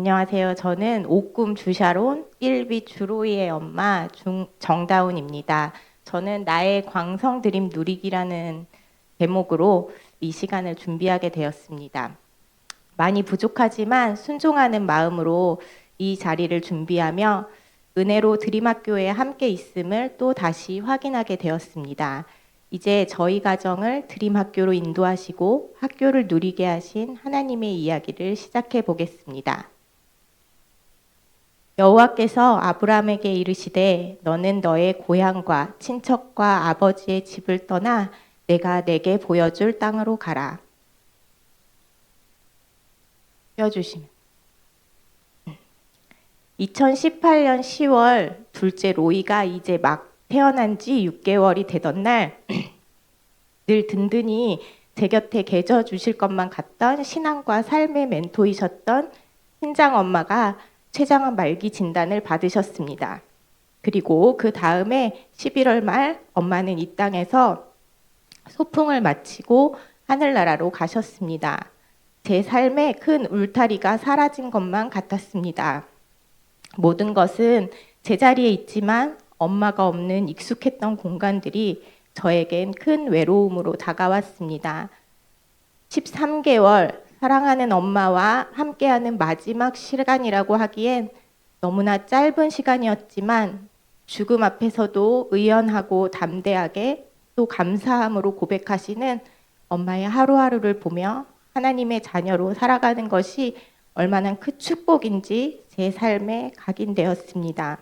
안녕하세요. 저는 오꿈 주샤론 1비 주로이의 엄마 정다운입니다. 저는 나의 광성 드림 누리기라는 제목으로 이 시간을 준비하게 되었습니다. 많이 부족하지만 순종하는 마음으로 이 자리를 준비하며 은혜로 드림학교에 함께 있음을 또 다시 확인하게 되었습니다. 이제 저희 가정을 드림학교로 인도하시고 학교를 누리게 하신 하나님의 이야기를 시작해 보겠습니다. 여호와께서 아브라함에게 이르시되 너는 너의 고향과 친척과 아버지의 집을 떠나 내가 내게 보여줄 땅으로 가라. 띄워주시면 2018년 10월 둘째 로이가 이제 막 태어난 지 6개월이 되던 날 늘 든든히 제 곁에 계셔 주실 것만 같던 신앙과 삶의 멘토이셨던 친장 엄마가 췌장암 말기 진단을 받으셨습니다. 그리고 그 다음에 11월 말 엄마는 이 땅에서 소풍을 마치고 하늘나라로 가셨습니다. 제 삶에 큰 울타리가 사라진 것만 같았습니다. 모든 것은 제자리에 있지만 엄마가 없는 익숙했던 공간들이 저에겐 큰 외로움으로 다가왔습니다. 13개월 사랑하는 엄마와 함께하는 마지막 시간이라고 하기엔 너무나 짧은 시간이었지만 죽음 앞에서도 의연하고 담대하게 또 감사함으로 고백하시는 엄마의 하루하루를 보며 하나님의 자녀로 살아가는 것이 얼마나 큰 축복인지 제 삶에 각인되었습니다.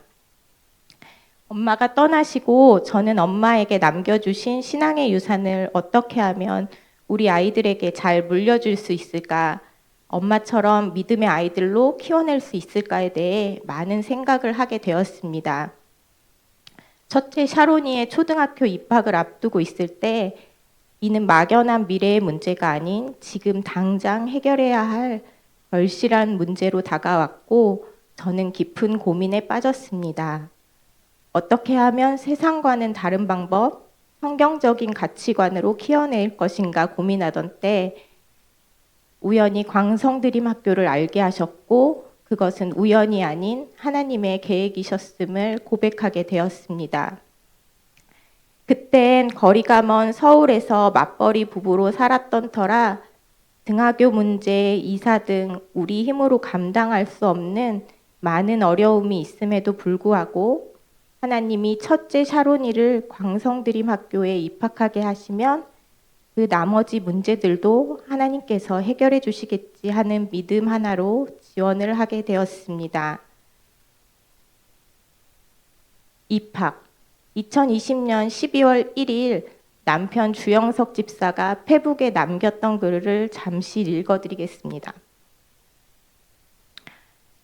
엄마가 떠나시고 저는 엄마에게 남겨주신 신앙의 유산을 어떻게 하면 우리 아이들에게 잘 물려줄 수 있을까? 엄마처럼 믿음의 아이들로 키워낼 수 있을까에 대해 많은 생각을 하게 되었습니다. 첫째 샤로니의 초등학교 입학을 앞두고 있을 때 이는 막연한 미래의 문제가 아닌 지금 당장 해결해야 할 절실한 문제로 다가왔고 저는 깊은 고민에 빠졌습니다. 어떻게 하면 세상과는 다른 방법, 성경적인 가치관으로 키워낼 것인가 고민하던 때 우연히 광성드림학교를 알게 하셨고 그것은 우연이 아닌 하나님의 계획이셨음을 고백하게 되었습니다. 그땐 거리가 먼 서울에서 맞벌이 부부로 살았던 터라 등하교 문제, 이사 등 우리 힘으로 감당할 수 없는 많은 어려움이 있음에도 불구하고 하나님이 첫째 샤로니를 광성드림학교에 입학하게 하시면 그 나머지 문제들도 하나님께서 해결해 주시겠지 하는 믿음 하나로 지원을 하게 되었습니다. 입학 2020년 12월 1일 남편 주영석 집사가 페북에 남겼던 글을 잠시 읽어드리겠습니다.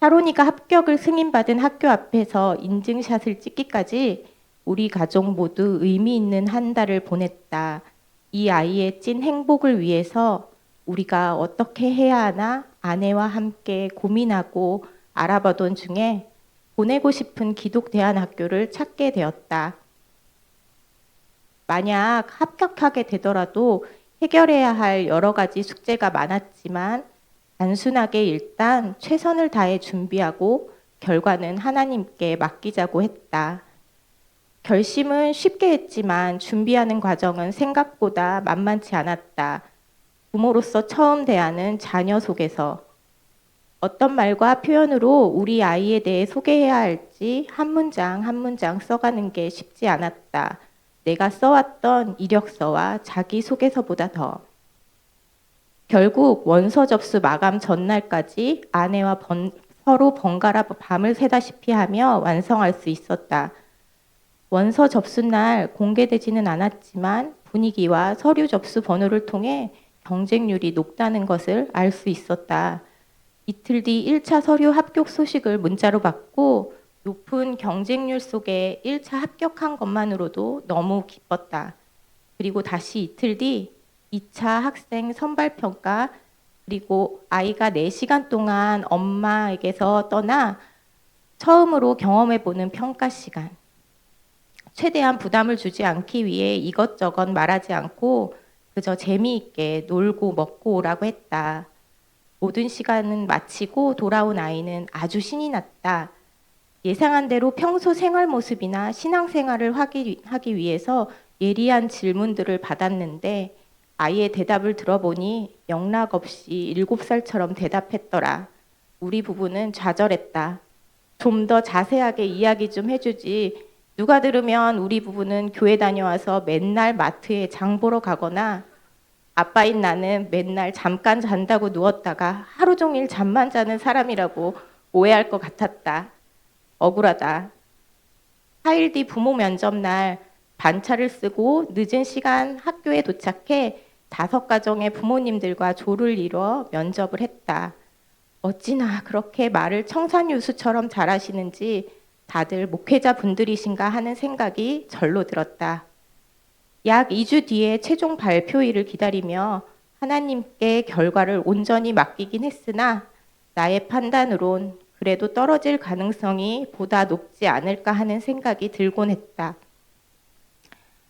샤로니가 합격을 승인받은 학교 앞에서 인증샷을 찍기까지 우리 가족 모두 의미 있는 한 달을 보냈다. 이 아이의 찐 행복을 위해서 우리가 어떻게 해야 하나 아내와 함께 고민하고 알아보던 중에 보내고 싶은 기독대안학교를 찾게 되었다. 만약 합격하게 되더라도 해결해야 할 여러 가지 숙제가 많았지만 단순하게 일단 최선을 다해 준비하고 결과는 하나님께 맡기자고 했다. 결심은 쉽게 했지만 준비하는 과정은 생각보다 만만치 않았다. 부모로서 처음 대하는 자녀 속에서 어떤 말과 표현으로 우리 아이에 대해 소개해야 할지 한 문장 한 문장 써가는 게 쉽지 않았다. 내가 써왔던 이력서와 자기소개서보다 더. 결국 원서 접수 마감 전날까지 아내와 서로 번갈아 밤을 새다시피 하며 완성할 수 있었다. 원서 접수날 공개되지는 않았지만 분위기와 서류 접수 번호를 통해 경쟁률이 높다는 것을 알 수 있었다. 이틀 뒤 1차 서류 합격 소식을 문자로 받고 높은 경쟁률 속에 1차 합격한 것만으로도 너무 기뻤다. 그리고 다시 이틀 뒤 2차 학생 선발평가 그리고 아이가 4시간 동안 엄마에게서 떠나 처음으로 경험해보는 평가 시간. 최대한 부담을 주지 않기 위해 이것저것 말하지 않고 그저 재미있게 놀고 먹고 오라고 했다. 모든 시간은 마치고 돌아온 아이는 아주 신이 났다. 예상한 대로 평소 생활 모습이나 신앙생활을 하기 위해서 예리한 질문들을 받았는데 아이의 대답을 들어보니 영락없이 7살처럼 대답했더라. 우리 부부는 좌절했다. 좀 더 자세하게 이야기 좀 해주지. 누가 들으면 우리 부부는 교회 다녀와서 맨날 마트에 장 보러 가거나 아빠인 나는 맨날 잠깐 잔다고 누웠다가 하루 종일 잠만 자는 사람이라고 오해할 것 같았다. 억울하다. 4일 뒤 부모 면접 날 반차를 쓰고 늦은 시간 학교에 도착해 5가정의 부모님들과 조를 이뤄 면접을 했다. 어찌나 그렇게 말을 청산유수처럼 잘하시는지 다들 목회자 분들이신가 하는 생각이 절로 들었다. 약 2주 뒤에 최종 발표일을 기다리며 하나님께 결과를 온전히 맡기긴 했으나 나의 판단으론 그래도 떨어질 가능성이 보다 높지 않을까 하는 생각이 들곤 했다.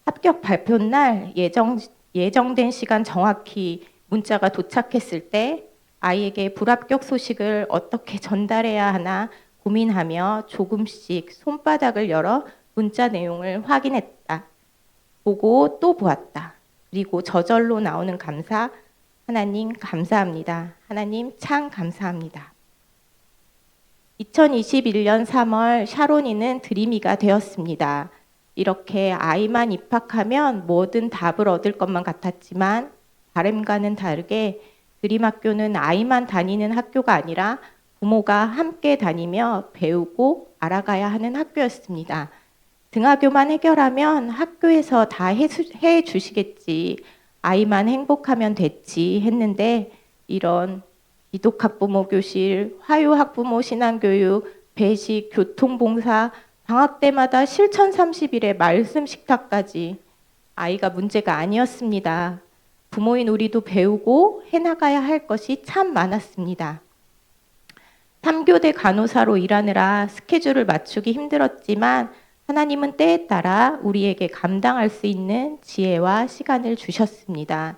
합격 발표 날 예정된 시간 정확히 문자가 도착했을 때 아이에게 불합격 소식을 어떻게 전달해야 하나 고민하며 조금씩 손바닥을 열어 문자 내용을 확인했다. 보고 또 보았다. 그리고 저절로 나오는 감사, 하나님 감사합니다. 하나님 참 감사합니다. 2021년 3월 샤론이는 드림이가 되었습니다. 이렇게 아이만 입학하면 뭐든 답을 얻을 것만 같았지만 바람과는 다르게 드림학교는 아이만 다니는 학교가 아니라 부모가 함께 다니며 배우고 알아가야 하는 학교였습니다. 등하교만 해결하면 학교에서 다 해주시겠지, 아이만 행복하면 됐지 했는데 이런 기독학부모 교실, 화요학부모 신앙교육, 배식, 교통봉사, 방학 때마다 실천 30일의 말씀 식탁까지 아이가 문제가 아니었습니다. 부모인 우리도 배우고 해나가야 할 것이 참 많았습니다. 3교대 간호사로 일하느라 스케줄을 맞추기 힘들었지만 하나님은 때에 따라 우리에게 감당할 수 있는 지혜와 시간을 주셨습니다.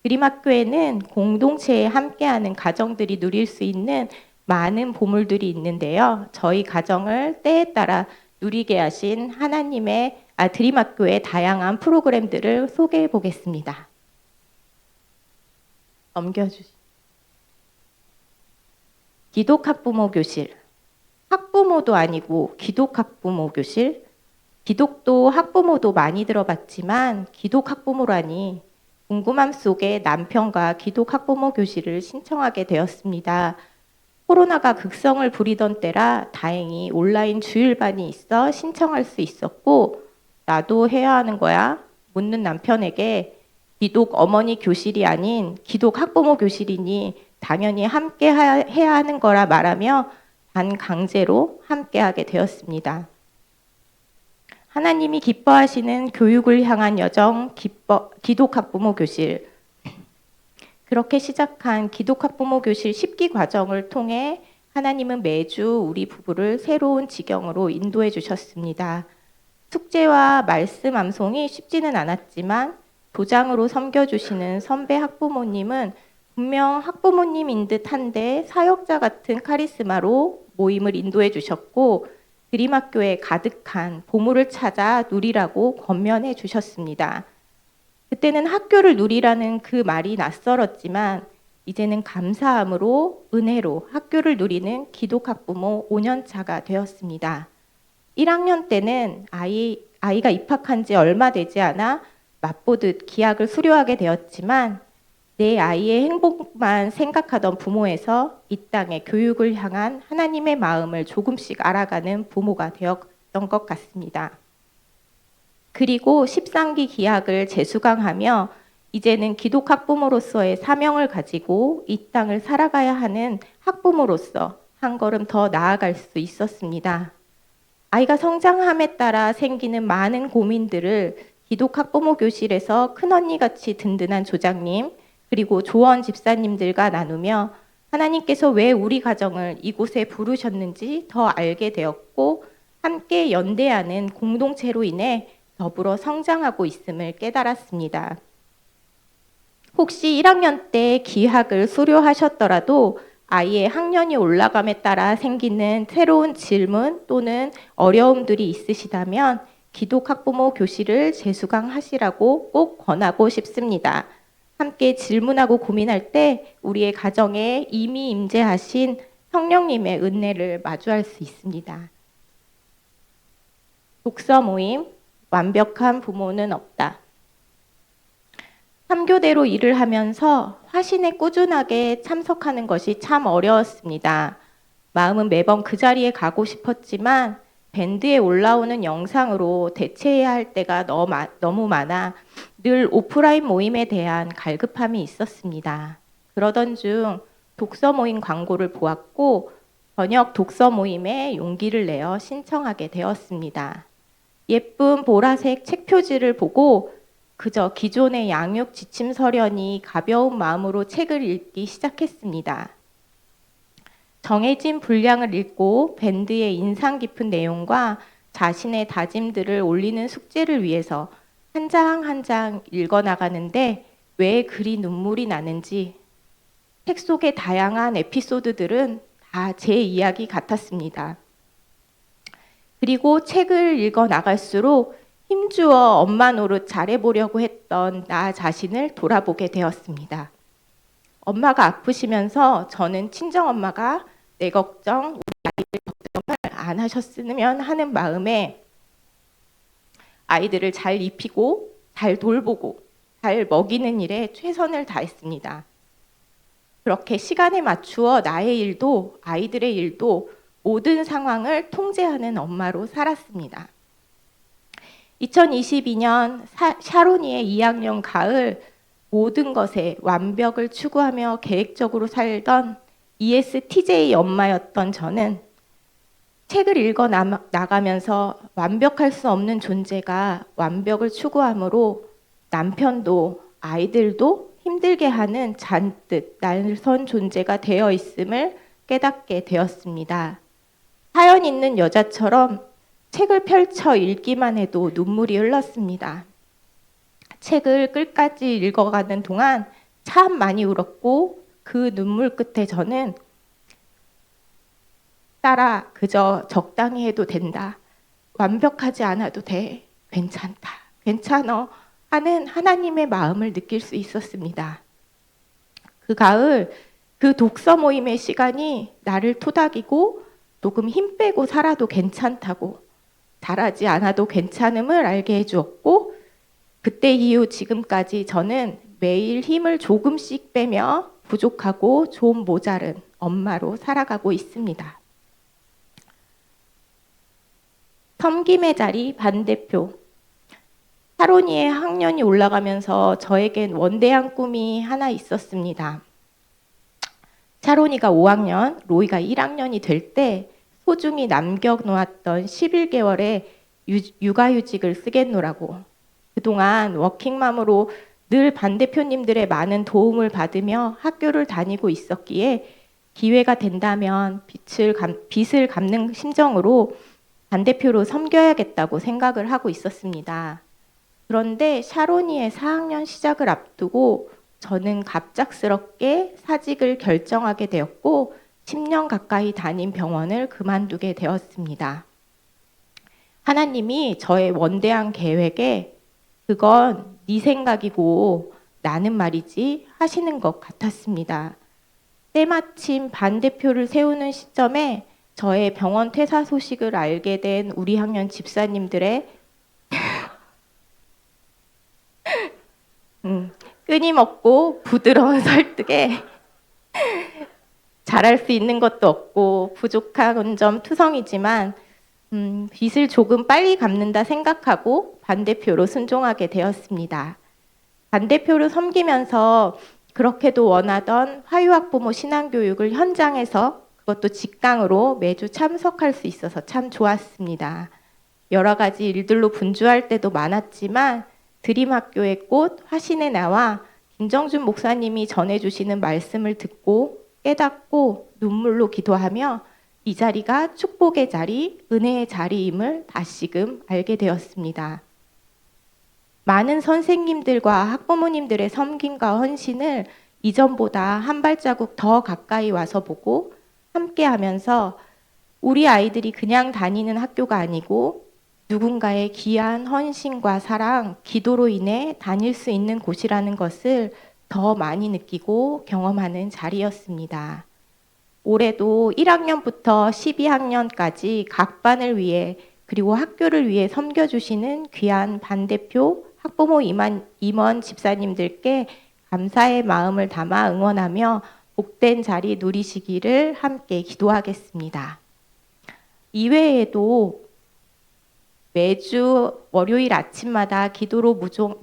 드림학교에는 공동체에 함께하는 가정들이 누릴 수 있는 많은 보물들이 있는데요. 저희 가정을 때에 따라 누리게 하신 드림학교의 다양한 프로그램들을 소개해 보겠습니다. 기독학부모 교실. 학부모도 아니고 기독학부모 교실. 기독도 학부모도 많이 들어봤지만 기독학부모라니 궁금함 속에 남편과 기독학부모 교실을 신청하게 되었습니다. 코로나가 극성을 부리던 때라 다행히 온라인 주일반이 있어 신청할 수 있었고 나도 해야 하는 거야? 묻는 남편에게 기독 어머니 교실이 아닌 기독 학부모 교실이니 당연히 함께 해야 하는 거라 말하며 반강제로 함께하게 되었습니다. 하나님이 기뻐하시는 교육을 향한 여정 기독학부모 교실. 그렇게 시작한 기독학부모 교실 10기 과정을 통해 하나님은 매주 우리 부부를 새로운 지경으로 인도해 주셨습니다. 숙제와 말씀 암송이 쉽지는 않았지만 도장으로 섬겨주시는 선배 학부모님은 분명 학부모님인 듯 한데 사역자 같은 카리스마로 모임을 인도해 주셨고 드림학교에 가득한 보물을 찾아 누리라고 권면해 주셨습니다. 그때는 학교를 누리라는 그 말이 낯설었지만 이제는 감사함으로 은혜로 학교를 누리는 기독학부모 5년차가 되었습니다. 1학년 때는 아이가 입학한 지 얼마 되지 않아 맛보듯 기약을 수료하게 되었지만 내 아이의 행복만 생각하던 부모에서 이 땅의 교육을 향한 하나님의 마음을 조금씩 알아가는 부모가 되었던 것 같습니다. 그리고 13기 기약을 재수강하며 이제는 기독 학부모로서의 사명을 가지고 이 땅을 살아가야 하는 학부모로서 한 걸음 더 나아갈 수 있었습니다. 아이가 성장함에 따라 생기는 많은 고민들을 기독 학부모 교실에서 큰언니같이 든든한 조장님 그리고 조원 집사님들과 나누며 하나님께서 왜 우리 가정을 이곳에 부르셨는지 더 알게 되었고 함께 연대하는 공동체로 인해 더불어 성장하고 있음을 깨달았습니다. 혹시 1학년 때 기하를 수료하셨더라도 아이의 학년이 올라감에 따라 생기는 새로운 질문 또는 어려움들이 있으시다면 기독 학부모 교실을 재수강하시라고 꼭 권하고 싶습니다. 함께 질문하고 고민할 때 우리의 가정에 이미 임재하신 성령님의 은혜를 마주할 수 있습니다. 독서 모임, 완벽한 부모는 없다. 3교대로 일을 하면서 화신에 꾸준하게 참석하는 것이 참 어려웠습니다. 마음은 매번 그 자리에 가고 싶었지만 밴드에 올라오는 영상으로 대체해야 할 때가 너무 많아 늘 오프라인 모임에 대한 갈급함이 있었습니다. 그러던 중 독서 모임 광고를 보았고 저녁 독서 모임에 용기를 내어 신청하게 되었습니다. 예쁜 보라색 책 표지를 보고 그저 기존의 양육 지침 서련이 가벼운 마음으로 책을 읽기 시작했습니다. 정해진 분량을 읽고 밴드의 인상 깊은 내용과 자신의 다짐들을 올리는 숙제를 위해서 한 장 한 장 읽어나가는데 왜 그리 눈물이 나는지 책 속의 다양한 에피소드들은 다 제 이야기 같았습니다. 그리고 책을 읽어나갈수록 힘주어 엄마 노릇 잘해보려고 했던 나 자신을 돌아보게 되었습니다. 엄마가 아프시면서 저는 친정엄마가 내 걱정, 우리 아이들 걱정을 안 하셨으면 하는 마음에 아이들을 잘 입히고 잘 돌보고 잘 먹이는 일에 최선을 다했습니다. 그렇게 시간에 맞추어 나의 일도 아이들의 일도 모든 상황을 통제하는 엄마로 살았습니다. 2022년 샤로니의 2학년 가을 모든 것에 완벽을 추구하며 계획적으로 살던 ESTJ 엄마였던 저는 책을 읽어 나가면서 완벽할 수 없는 존재가 완벽을 추구하므로 남편도 아이들도 힘들게 하는 잔뜩 날선 존재가 되어 있음을 깨닫게 되었습니다. 사연 있는 여자처럼 책을 펼쳐 읽기만 해도 눈물이 흘렀습니다. 책을 끝까지 읽어가는 동안 참 많이 울었고 그 눈물 끝에 저는 딸아, 그저 적당히 해도 된다. 완벽하지 않아도 돼. 괜찮다. 괜찮어. 하는 하나님의 마음을 느낄 수 있었습니다. 그 가을 그 독서 모임의 시간이 나를 토닥이고 조금 힘 빼고 살아도 괜찮다고 잘하지 않아도 괜찮음을 알게 해주었고 그때 이후 지금까지 저는 매일 힘을 조금씩 빼며 부족하고 좀 모자른 엄마로 살아가고 있습니다. 섬김의 자리 반대표. 샤로니의 학년이 올라가면서 저에겐 원대한 꿈이 하나 있었습니다. 샤로니가 5학년, 로이가 1학년이 될 때 소중히 남겨놓았던 11개월의 육아휴직을 쓰겠노라고. 그동안 워킹맘으로 늘 반대표님들의 많은 도움을 받으며 학교를 다니고 있었기에 기회가 된다면 빚을 갚는 심정으로 반대표로 섬겨야겠다고 생각을 하고 있었습니다. 그런데 샤로니의 4학년 시작을 앞두고 저는 갑작스럽게 사직을 결정하게 되었고 10년 가까이 다닌 병원을 그만두게 되었습니다. 하나님이 저의 원대한 계획에 그건 네 생각이고 나는 말이지 하시는 것 같았습니다. 때마침 반대표를 세우는 시점에 저의 병원 퇴사 소식을 알게 된 우리 학년 집사님들의 끊임없고 부드러운 설득에 잘할 수 있는 것도 없고 부족한 점 투성이지만 빚을 조금 빨리 갚는다 생각하고 반대표로 순종하게 되었습니다. 반대표로 섬기면서 그렇게도 원하던 화유학부모 신앙교육을 현장에서 그것도 직강으로 매주 참석할 수 있어서 참 좋았습니다. 여러 가지 일들로 분주할 때도 많았지만 드림학교의 꽃 화신의 나와 김정준 목사님이 전해주시는 말씀을 듣고 깨닫고 눈물로 기도하며 이 자리가 축복의 자리, 은혜의 자리임을 다시금 알게 되었습니다. 많은 선생님들과 학부모님들의 섬김과 헌신을 이전보다 한 발자국 더 가까이 와서 보고 함께 하면서 우리 아이들이 그냥 다니는 학교가 아니고 누군가의 귀한 헌신과 사랑, 기도로 인해 다닐 수 있는 곳이라는 것을 더 많이 느끼고 경험하는 자리였습니다. 올해도 1학년부터 12학년까지 각 반을 위해 그리고 학교를 위해 섬겨주시는 귀한 반대표 학부모 임원 집사님들께 감사의 마음을 담아 응원하며 복된 자리 누리시기를 함께 기도하겠습니다. 이외에도 매주 월요일 아침마다 기도로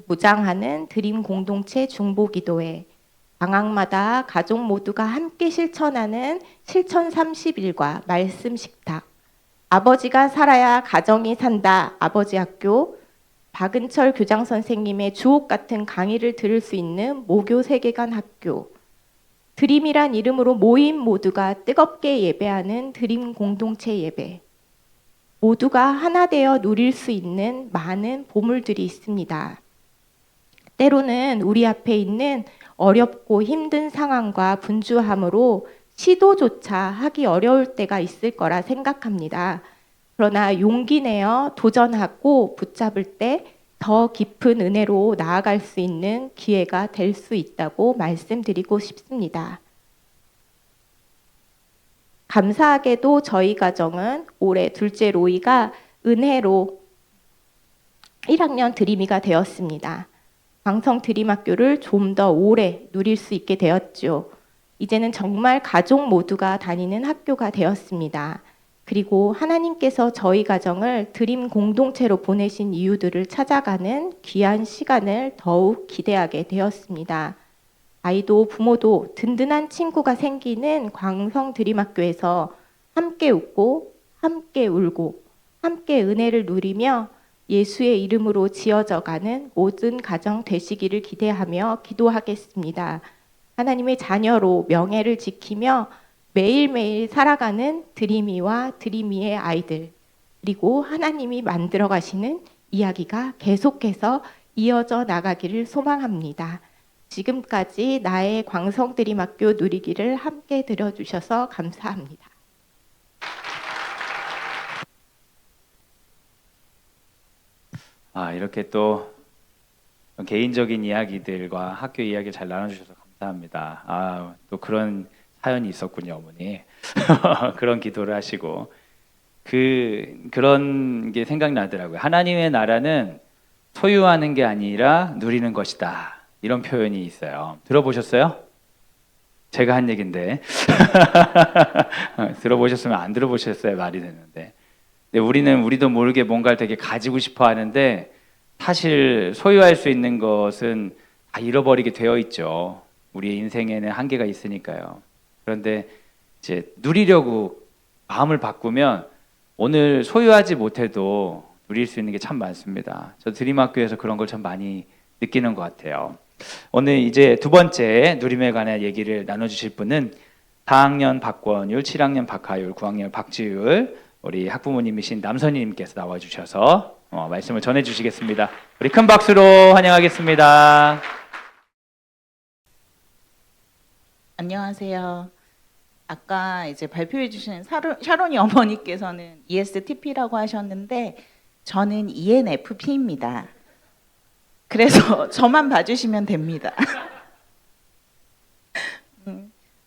무장하는 드림 공동체 중보기도회, 방학마다 가족 모두가 함께 실천하는 실천 30일과 말씀 식탁, 아버지가 살아야 가정이 산다 아버지 학교, 박은철 교장 선생님의 주옥 같은 강의를 들을 수 있는 모교 세계관 학교, 드림이란 이름으로 모임 모두가 뜨겁게 예배하는 드림 공동체 예배, 모두가 하나 되어 누릴 수 있는 많은 보물들이 있습니다. 때로는 우리 앞에 있는 어렵고 힘든 상황과 분주함으로 시도조차 하기 어려울 때가 있을 거라 생각합니다. 그러나 용기 내어 도전하고 붙잡을 때 더 깊은 은혜로 나아갈 수 있는 기회가 될 수 있다고 말씀드리고 싶습니다. 감사하게도 저희 가정은 올해 둘째 로이가 은혜로 1학년 드림이가 되었습니다. 광성 드림학교를 좀 더 오래 누릴 수 있게 되었죠. 이제는 정말 가족 모두가 다니는 학교가 되었습니다. 그리고 하나님께서 저희 가정을 드림 공동체로 보내신 이유들을 찾아가는 귀한 시간을 더욱 기대하게 되었습니다. 아이도 부모도 든든한 친구가 생기는 광성 드림학교에서 함께 웃고 함께 울고 함께 은혜를 누리며 예수의 이름으로 지어져가는 모든 가정 되시기를 기대하며 기도하겠습니다. 하나님의 자녀로 명예를 지키며 매일매일 살아가는 드림이와 드림이의 아이들, 그리고 하나님이 만들어 가시는 이야기가 계속해서 이어져 나가기를 소망합니다. 지금까지 나의 광성드림학교 누리기를 함께 들어주셔서 감사합니다. 이렇게 또 개인적인 이야기들과 학교 이야기 잘 나눠주셔서 감사합니다. 또 그런 사연이 있었군요, 어머니. 그런 기도를 하시고 그런 게 생각나더라고요. 하나님의 나라는 소유하는 게 아니라 누리는 것이다. 이런 표현이 있어요. 들어보셨어요? 제가 한 얘긴데 들어보셨으면 안 들어보셨어야 말이 되는데. 근데 우리도 모르게 뭔가를 되게 가지고 싶어 하는데 사실 소유할 수 있는 것은 다 잃어버리게 되어 있죠. 우리의 인생에는 한계가 있으니까요. 그런데 이제 누리려고 마음을 바꾸면 오늘 소유하지 못해도 누릴 수 있는 게 참 많습니다. 저 드림학교에서 그런 걸 참 많이 느끼는 것 같아요. 오늘 이제 두 번째 누림에 관한 얘기를 나눠주실 분은 4학년 박권율, 7학년 박하율, 9학년 박지율 우리 학부모님이신 남선희님께서 나와주셔서 말씀을 전해주시겠습니다. 우리 큰 박수로 환영하겠습니다. 안녕하세요. 아까 이제 발표해 주신 샤론이 어머니께서는 ESTP라고 하셨는데 저는 ENFP입니다. 그래서 저만 봐주시면 됩니다.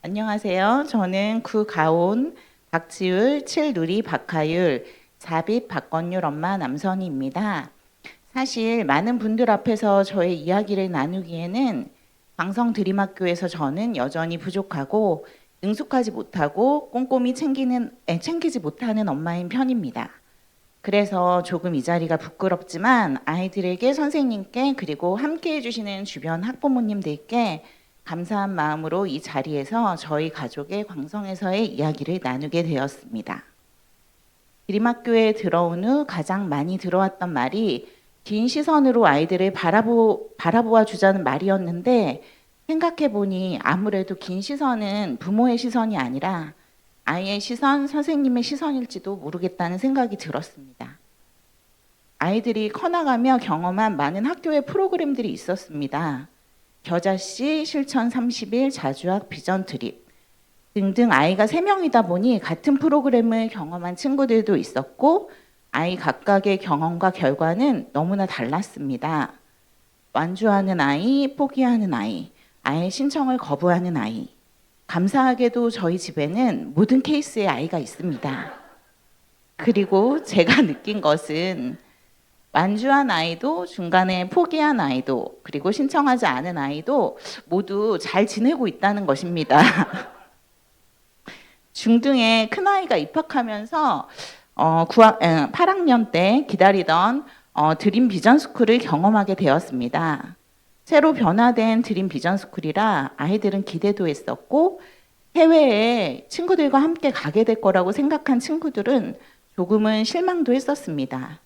안녕하세요. 저는 9 가온 박지율, 7 누리 박하율, 4빛 박건율 엄마 남선희입니다. 사실 많은 분들 앞에서 저의 이야기를 나누기에는 광성 드림학교에서 저는 여전히 부족하고 능숙하지 못하고 꼼꼼히 챙기지 못하는 엄마인 편입니다. 그래서 조금 이 자리가 부끄럽지만 아이들에게, 선생님께, 그리고 함께 해주시는 주변 학부모님들께 감사한 마음으로 이 자리에서 저희 가족의 광성에서의 이야기를 나누게 되었습니다. 드림학교에 들어온 후 가장 많이 들어왔던 말이 긴 시선으로 아이들을 바라보아 주자는 말이었는데 생각해보니 아무래도 긴 시선은 부모의 시선이 아니라 아이의 시선, 선생님의 시선일지도 모르겠다는 생각이 들었습니다. 아이들이 커나가며 경험한 많은 학교의 프로그램들이 있었습니다. 겨자씨, 실천 30일, 자주학, 비전 트립 등등 아이가 3명이다 보니 같은 프로그램을 경험한 친구들도 있었고 아이 각각의 경험과 결과는 너무나 달랐습니다. 완주하는 아이, 포기하는 아이, 아이의 신청을 거부하는 아이. 감사하게도 저희 집에는 모든 케이스의 아이가 있습니다. 그리고 제가 느낀 것은 완주한 아이도 중간에 포기한 아이도 그리고 신청하지 않은 아이도 모두 잘 지내고 있다는 것입니다. 중등에 큰아이가 입학하면서 8학년 때 기다리던 드림 비전 스쿨을 경험하게 되었습니다. 새로 변화된 드림 비전 스쿨이라 아이들은 기대도 했었고 해외에 친구들과 함께 가게 될 거라고 생각한 친구들은 조금은 실망도 했었습니다.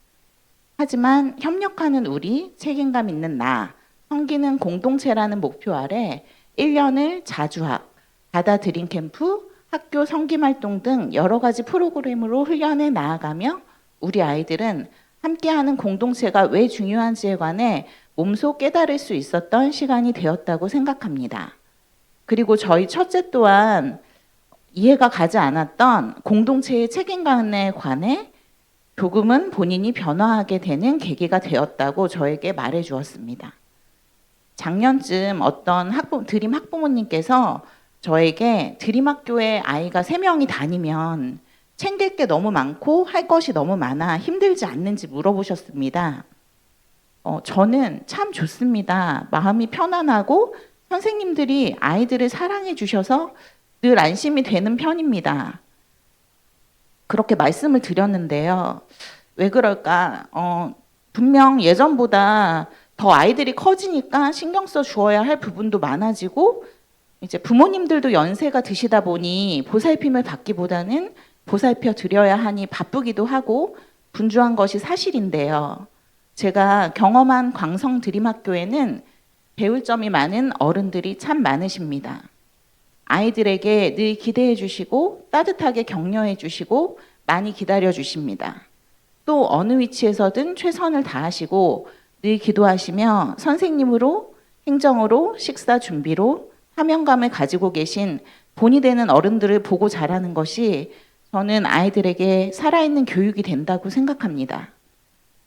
하지만 협력하는 우리, 책임감 있는 나, 섬기는 공동체라는 목표 아래 1년을 자주학, 바다 드림 캠프, 학교 섬김활동 등 여러 가지 프로그램으로 훈련해 나아가며 우리 아이들은 함께하는 공동체가 왜 중요한지에 관해 몸소 깨달을 수 있었던 시간이 되었다고 생각합니다. 그리고 저희 첫째 또한 이해가 가지 않았던 공동체의 책임감에 관해 조금은 본인이 변화하게 되는 계기가 되었다고 저에게 말해 주었습니다. 작년쯤 어떤 드림 학부모님께서 저에게 드림 학교에 아이가 3명이 다니면 챙길 게 너무 많고 할 것이 너무 많아 힘들지 않는지 물어보셨습니다. 저는 참 좋습니다. 마음이 편안하고 선생님들이 아이들을 사랑해 주셔서 늘 안심이 되는 편입니다. 그렇게 말씀을 드렸는데요. 왜 그럴까? 분명 예전보다 더 아이들이 커지니까 신경 써 주어야 할 부분도 많아지고 이제 부모님들도 연세가 드시다 보니 보살핌을 받기보다는 보살펴 드려야 하니 바쁘기도 하고 분주한 것이 사실인데요. 제가 경험한 광성 드림학교에는 배울 점이 많은 어른들이 참 많으십니다. 아이들에게 늘 기대해 주시고 따뜻하게 격려해 주시고 많이 기다려 주십니다. 또 어느 위치에서든 최선을 다하시고 늘 기도하시며 선생님으로, 행정으로, 식사 준비로 사명감을 가지고 계신 본이 되는 어른들을 보고 자라는 것이 저는 아이들에게 살아있는 교육이 된다고 생각합니다.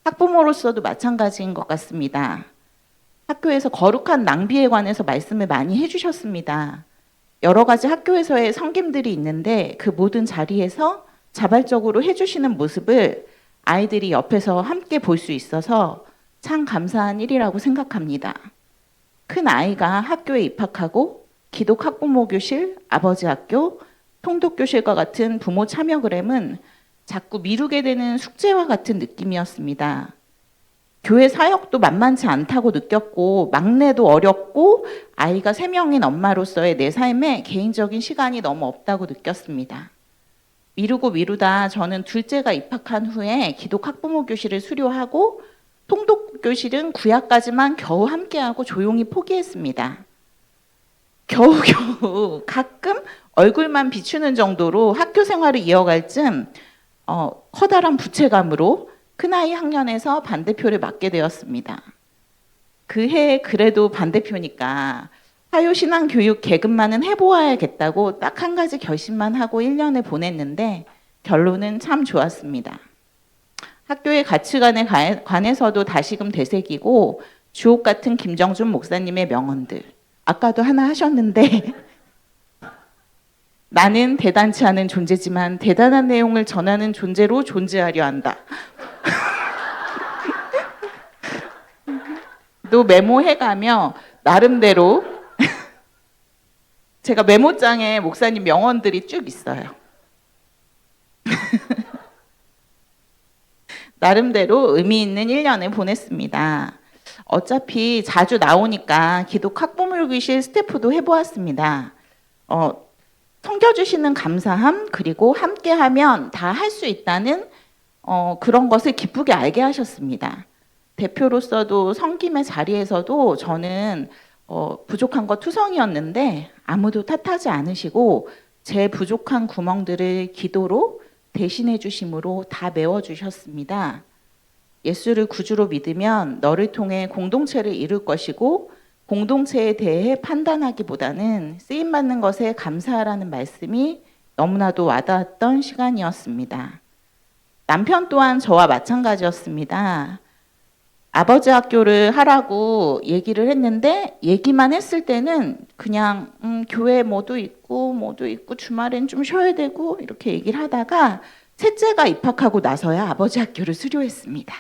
학부모로서도 마찬가지인 것 같습니다. 학교에서 거룩한 낭비에 관해서 말씀을 많이 해주셨습니다. 여러 가지 학교에서의 섬김들이 있는데 그 모든 자리에서 자발적으로 해주시는 모습을 아이들이 옆에서 함께 볼 수 있어서 참 감사한 일이라고 생각합니다. 큰 아이가 학교에 입학하고 기독 학부모 교실, 아버지 학교, 통독 교실과 같은 부모 참여그램은 자꾸 미루게 되는 숙제와 같은 느낌이었습니다. 교회 사역도 만만치 않다고 느꼈고 막내도 어렵고 아이가 3명인 엄마로서의 내 삶에 개인적인 시간이 너무 없다고 느꼈습니다. 미루고 미루다 저는 둘째가 입학한 후에 기독 학부모 교실을 수료하고 통독 교실은 구약까지만 겨우 함께하고 조용히 포기했습니다. 겨우겨우 가끔 얼굴만 비추는 정도로 학교 생활을 이어갈 즈음 커다란 부채감으로 큰아이 학년에서 반대표를 맡게 되었습니다. 그 해에 그래도 반대표니까 화요신앙교육 계급만은 해보아야겠다고 딱 한 가지 결심만 하고 1년을 보냈는데 결론은 참 좋았습니다. 학교의 가치관에 관해서도 다시금 되새기고 주옥 같은 김정준 목사님의 명언들 아까도 하나 하셨는데 나는 대단치 않은 존재지만 대단한 내용을 전하는 존재로 존재하려 한다. 또 메모해가며 나름대로 제가 메모장에 목사님 명언들이 쭉 있어요. 나름대로 의미 있는 1년을 보냈습니다. 어차피 자주 나오니까 기독 학부모교실 스태프도 해보았습니다. 섬겨주시는 감사함 그리고 함께하면 다 할 수 있다는 그런 것을 기쁘게 알게 하셨습니다. 대표로서도 섬김의 자리에서도 저는 부족한 것 투성이었는데 아무도 탓하지 않으시고 제 부족한 구멍들을 기도로 대신해 주심으로 다 메워주셨습니다. 예수를 구주로 믿으면 너를 통해 공동체를 이룰 것이고 공동체에 대해 판단하기보다는 쓰임받는 것에 감사하라는 말씀이 너무나도 와닿았던 시간이었습니다. 남편 또한 저와 마찬가지였습니다. 아버지 학교를 하라고 얘기를 했는데 얘기만 했을 때는 그냥 교회 뭐도 있고 주말엔 좀 쉬어야 되고 이렇게 얘기를 하다가 셋째가 입학하고 나서야 아버지 학교를 수료했습니다.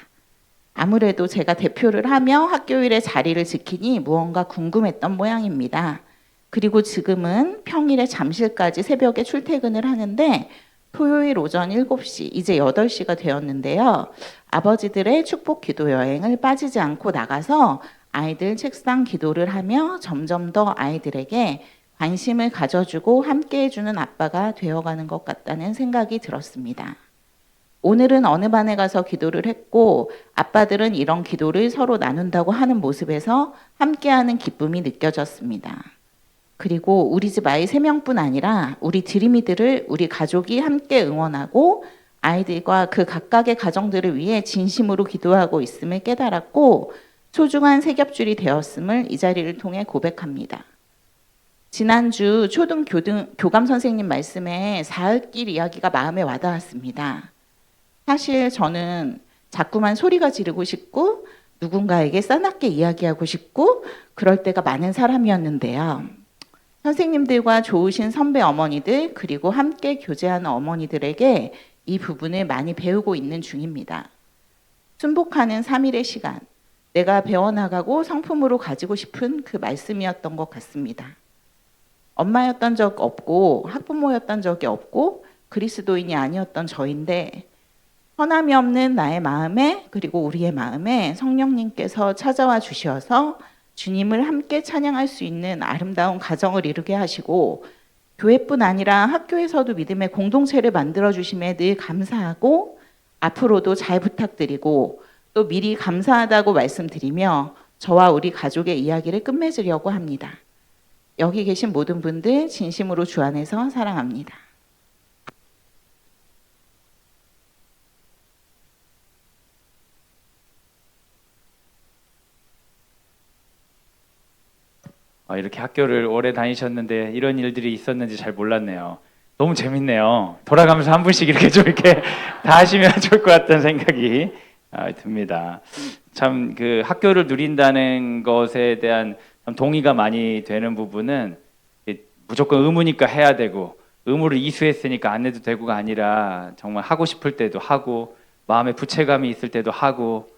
아무래도 제가 대표를 하며 학교일에 자리를 지키니 무언가 궁금했던 모양입니다. 그리고 지금은 평일에 잠실까지 새벽에 출퇴근을 하는데 토요일 오전 7시, 이제 8시가 되었는데요. 아버지들의 축복 기도 여행을 빠지지 않고 나가서 아이들 책상 기도를 하며 점점 더 아이들에게 관심을 가져주고 함께 해주는 아빠가 되어가는 것 같다는 생각이 들었습니다. 오늘은 어느 반에 가서 기도를 했고 아빠들은 이런 기도를 서로 나눈다고 하는 모습에서 함께하는 기쁨이 느껴졌습니다. 그리고 우리 집 아이 3명뿐 아니라 우리 드림이들을 우리 가족이 함께 응원하고 아이들과 그 각각의 가정들을 위해 진심으로 기도하고 있음을 깨달았고 소중한 세겹줄이 되었음을 이 자리를 통해 고백합니다. 지난주 초등 교감 선생님 말씀에 사흘길 이야기가 마음에 와닿았습니다. 사실 저는 자꾸만 소리가 지르고 싶고 누군가에게 싸납게 이야기하고 싶고 그럴 때가 많은 사람이었는데요. 선생님들과 좋으신 선배 어머니들 그리고 함께 교제하는 어머니들에게 이 부분을 많이 배우고 있는 중입니다. 순복하는 3일의 시간, 내가 배워나가고 성품으로 가지고 싶은 그 말씀이었던 것 같습니다. 엄마였던 적 없고 학부모였던 적이 없고 그리스도인이 아니었던 저인데 허남이 없는 나의 마음에 그리고 우리의 마음에 성령님께서 찾아와 주셔서 주님을 함께 찬양할 수 있는 아름다운 가정을 이루게 하시고 교회뿐 아니라 학교에서도 믿음의 공동체를 만들어 주심에 늘 감사하고 앞으로도 잘 부탁드리고 또 미리 감사하다고 말씀드리며 저와 우리 가족의 이야기를 끝맺으려고 합니다. 여기 계신 모든 분들 진심으로 주 안에서 사랑합니다. 이렇게 학교를 오래 다니셨는데 이런 일들이 있었는지 잘 몰랐네요. 너무 재밌네요. 돌아가면서 한 분씩 이렇게 좀 이렇게 다 하시면 좋을 것 같다는 생각이 듭니다. 참 그 학교를 누린다는 것에 대한 동의가 많이 되는 부분은 무조건 의무니까 해야 되고 의무를 이수했으니까 안 해도 되고가 아니라 정말 하고 싶을 때도 하고 마음에 부채감이 있을 때도 하고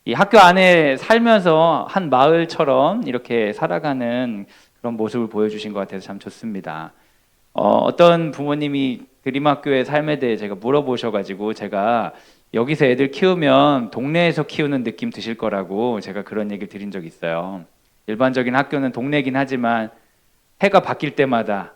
이 학교 안에 살면서 한 마을처럼 이렇게 살아가는 그런 모습을 보여주신 것 같아서 참 좋습니다. 어떤 부모님이 드림학교의 삶에 대해 제가 물어보셔가지고 제가 여기서 애들 키우면 동네에서 키우는 느낌 드실 거라고 제가 그런 얘기를 드린 적이 있어요. 일반적인 학교는 동네긴 하지만 해가 바뀔 때마다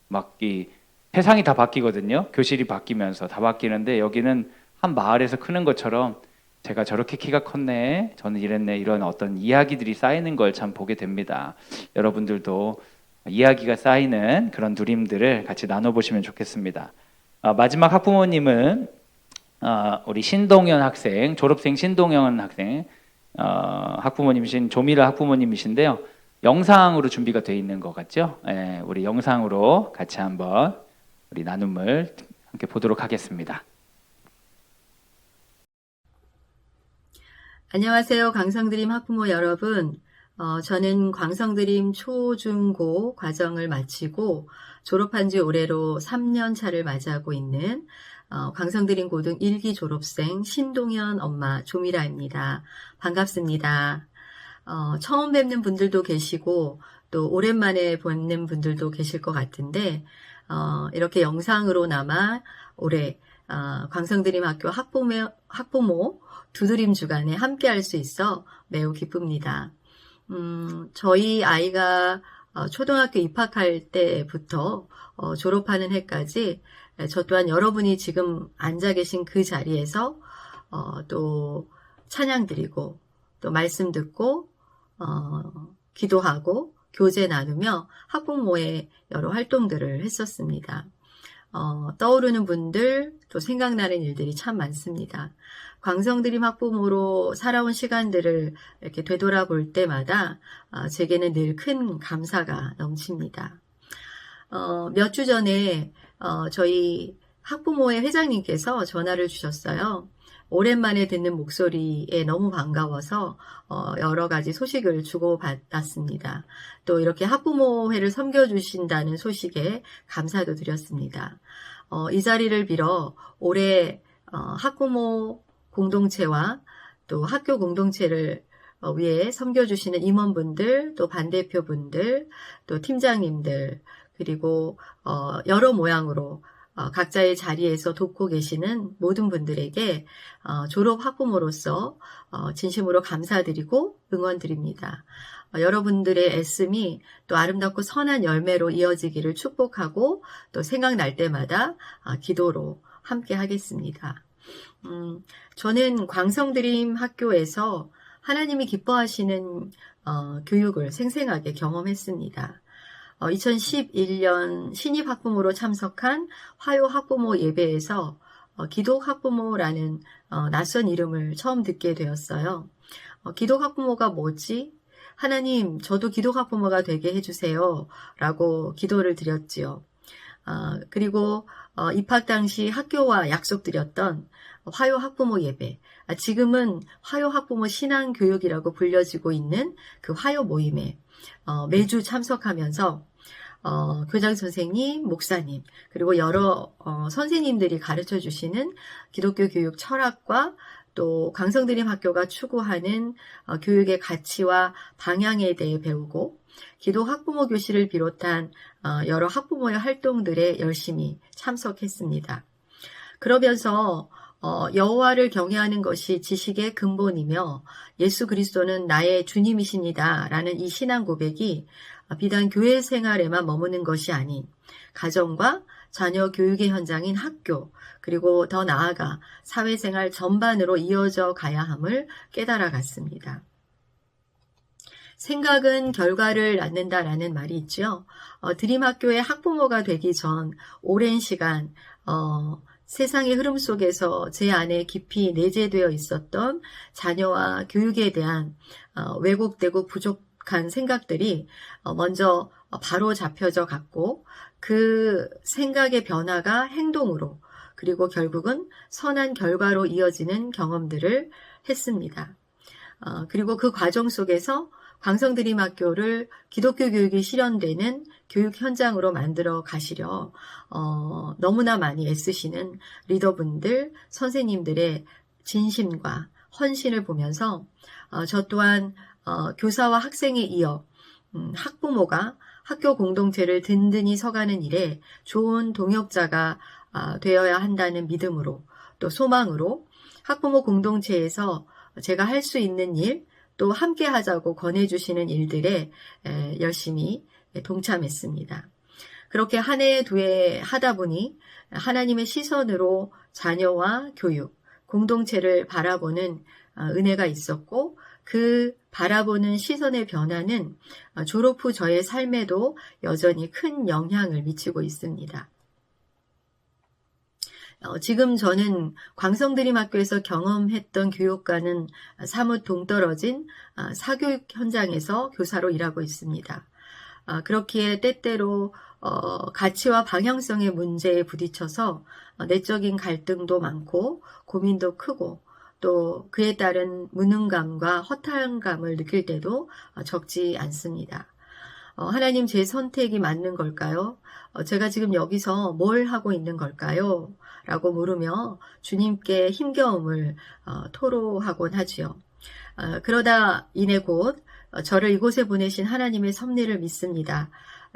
막 이 세상이 다 바뀌거든요. 교실이 바뀌면서 다 바뀌는데 여기는 한 마을에서 크는 것처럼 제가 저렇게 키가 컸네, 저는 이랬네, 이런 어떤 이야기들이 쌓이는 걸 참 보게 됩니다. 여러분들도 이야기가 쌓이는 그런 누림들을 같이 나눠보시면 좋겠습니다. 마지막 학부모님은 우리 신동현 학생, 졸업생 신동현 학생 학부모님이신 조미라 학부모님이신데요. 영상으로 준비가 되어 있는 것 같죠? 예, 우리 영상으로 같이 한번 우리 나눔을 함께 보도록 하겠습니다. 안녕하세요. 광성드림 학부모 여러분. 저는 광성드림 초중고 과정을 마치고 졸업한 지 올해로 3년 차를 맞이하고 있는 광성드림 고등 1기 졸업생 신동현 엄마 조미라입니다. 반갑습니다. 처음 뵙는 분들도 계시고 또 오랜만에 뵙는 분들도 계실 것 같은데 이렇게 영상으로나마 올해 광성드림 학교 학부모 두드림 주간에 함께 할 수 있어 매우 기쁩니다. 저희 아이가 초등학교 입학할 때부터 졸업하는 해까지 저 또한 여러분이 지금 앉아 계신 그 자리에서 또 찬양 드리고 또 말씀 듣고 기도하고 교제 나누며 학부모의 여러 활동들을 했었습니다. 떠오르는 분들, 또 생각나는 일들이 참 많습니다. 광성드림 학부모로 살아온 시간들을 이렇게 되돌아볼 때마다 제게는 늘 큰 감사가 넘칩니다. 몇 주 전에 저희 학부모회 회장님께서 전화를 주셨어요. 오랜만에 듣는 목소리에 너무 반가워서 여러 가지 소식을 주고받았습니다. 또 이렇게 학부모회를 섬겨주신다는 소식에 감사도 드렸습니다. 이 자리를 빌어 올해 학부모 공동체와 또 학교 공동체를 위해 섬겨주시는 임원분들, 또 반대표분들, 또 팀장님들, 그리고 여러 모양으로 각자의 자리에서 돕고 계시는 모든 분들에게 졸업 학부모로서 진심으로 감사드리고 응원드립니다. 여러분들의 애씀이 또 아름답고 선한 열매로 이어지기를 축복하고 또 생각날 때마다 기도로 함께 하겠습니다. 저는 광성드림 학교에서 하나님이 기뻐하시는 교육을 생생하게 경험했습니다. 2011년 신입 학부모로 참석한 화요 학부모 예배에서 기독 학부모라는 낯선 이름을 처음 듣게 되었어요. 기독 학부모가 뭐지? 하나님, 저도 기독 학부모가 되게 해주세요. 라고 기도를 드렸지요. 그리고 입학 당시 학교와 약속드렸던 화요 학부모 예배, 지금은 화요 학부모 신앙교육이라고 불려지고 있는 그 화요 모임에 매주 참석하면서 교장 선생님, 목사님, 그리고 여러 선생님들이 가르쳐 주시는 기독교 교육 철학과 또 광성드림 학교가 추구하는 교육의 가치와 방향에 대해 배우고 기독 학부모 교실을 비롯한 여러 학부모의 활동들에 열심히 참석했습니다. 그러면서 여호와를 경외하는 것이 지식의 근본이며 예수 그리스도는 나의 주님이십니다. 라는 이 신앙 고백이 비단 교회 생활에만 머무는 것이 아닌 가정과 자녀 교육의 현장인 학교, 그리고 더 나아가 사회생활 전반으로 이어져 가야 함을 깨달아갔습니다. 생각은 결과를 낳는다라는 말이 있죠. 드림학교의 학부모가 되기 전 오랜 시간 세상의 흐름 속에서 제 안에 깊이 내재되어 있었던 자녀와 교육에 대한 왜곡되고 부족한 생각들이 먼저 바로 잡혀져 갔고 그 생각의 변화가 행동으로 그리고 결국은 선한 결과로 이어지는 경험들을 했습니다. 그리고 그 과정 속에서 광성드림학교를 기독교 교육이 실현되는 교육 현장으로 만들어 가시려 너무나 많이 애쓰시는 리더분들, 선생님들의 진심과 헌신을 보면서 저 또한 교사와 학생에 이어 학부모가 학교 공동체를 든든히 서가는 일에 좋은 동역자가 되어야 한다는 믿음으로 또 소망으로 학부모 공동체에서 제가 할 수 있는 일, 또 함께 하자고 권해주시는 일들에 열심히 동참했습니다. 그렇게 한 해 두 해 하다 보니 하나님의 시선으로 자녀와 교육, 공동체를 바라보는 은혜가 있었고 그 바라보는 시선의 변화는 졸업 후 저의 삶에도 여전히 큰 영향을 미치고 있습니다. 지금 저는 광성드림학교에서 경험했던 교육과는 사뭇 동떨어진 사교육 현장에서 교사로 일하고 있습니다. 그렇기에 때때로 가치와 방향성의 문제에 부딪혀서 내적인 갈등도 많고 고민도 크고 또 그에 따른 무능감과 허탈감을 느낄 때도 적지 않습니다. 하나님 제 선택이 맞는 걸까요? 제가 지금 여기서 뭘 하고 있는 걸까요? 라고 물으며 주님께 힘겨움을 토로하곤 하지요. 그러다 이내 곧 저를 이곳에 보내신 하나님의 섭리를 믿습니다.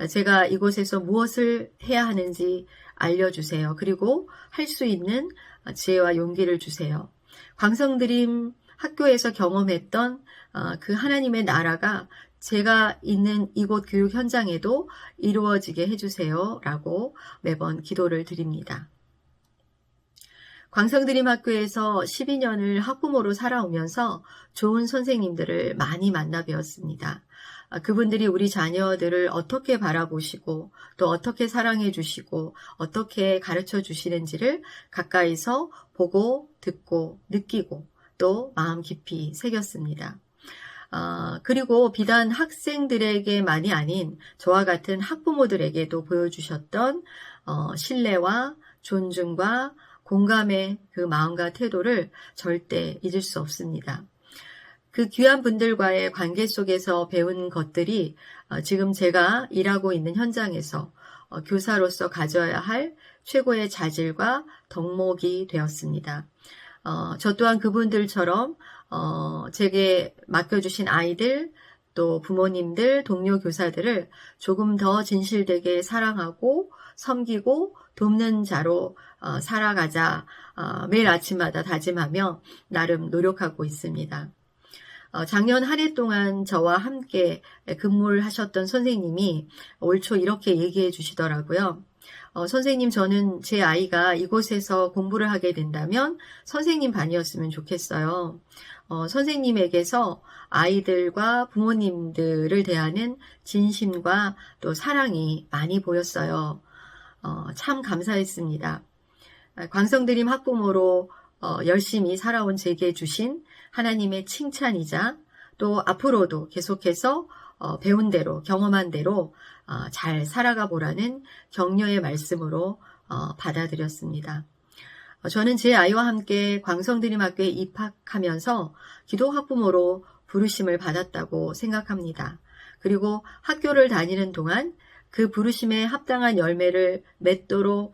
제가 이곳에서 무엇을 해야 하는지 알려주세요. 그리고 할 수 있는 지혜와 용기를 주세요. 광성드림 학교에서 경험했던 그 하나님의 나라가 제가 있는 이곳 교육 현장에도 이루어지게 해주세요. 라고 매번 기도를 드립니다. 광성드림학교에서 12년을 학부모로 살아오면서 좋은 선생님들을 많이 만나 배웠습니다. 그분들이 우리 자녀들을 어떻게 바라보시고 또 어떻게 사랑해 주시고 어떻게 가르쳐 주시는지를 가까이서 보고 듣고 느끼고 또 마음 깊이 새겼습니다. 그리고 비단 학생들에게만이 아닌 저와 같은 학부모들에게도 보여주셨던 신뢰와 존중과 공감의 그 마음과 태도를 절대 잊을 수 없습니다. 그 귀한 분들과의 관계 속에서 배운 것들이 지금 제가 일하고 있는 현장에서 교사로서 가져야 할 최고의 자질과 덕목이 되었습니다. 저 또한 그분들처럼 제게 맡겨주신 아이들, 또 부모님들, 동료 교사들을 조금 더 진실되게 사랑하고 섬기고 돕는 자로 살아가자 매일 아침마다 다짐하며 나름 노력하고 있습니다. 작년 한 해 동안 저와 함께 근무를 하셨던 선생님이 올 초 이렇게 얘기해 주시더라고요. 선생님, 저는 제 아이가 이곳에서 공부를 하게 된다면 선생님 반이었으면 좋겠어요. 선생님에게서 아이들과 부모님들을 대하는 진심과 또 사랑이 많이 보였어요. 참 감사했습니다. 광성드림 학부모로 열심히 살아온 제게 주신 하나님의 칭찬이자 또 앞으로도 계속해서 배운 대로 경험한 대로 잘 살아가 보라는 격려의 말씀으로 받아들였습니다. 저는 제 아이와 함께 광성드림학교에 입학하면서 기도학부모로 부르심을 받았다고 생각합니다. 그리고 학교를 다니는 동안 그 부르심에 합당한 열매를 맺도록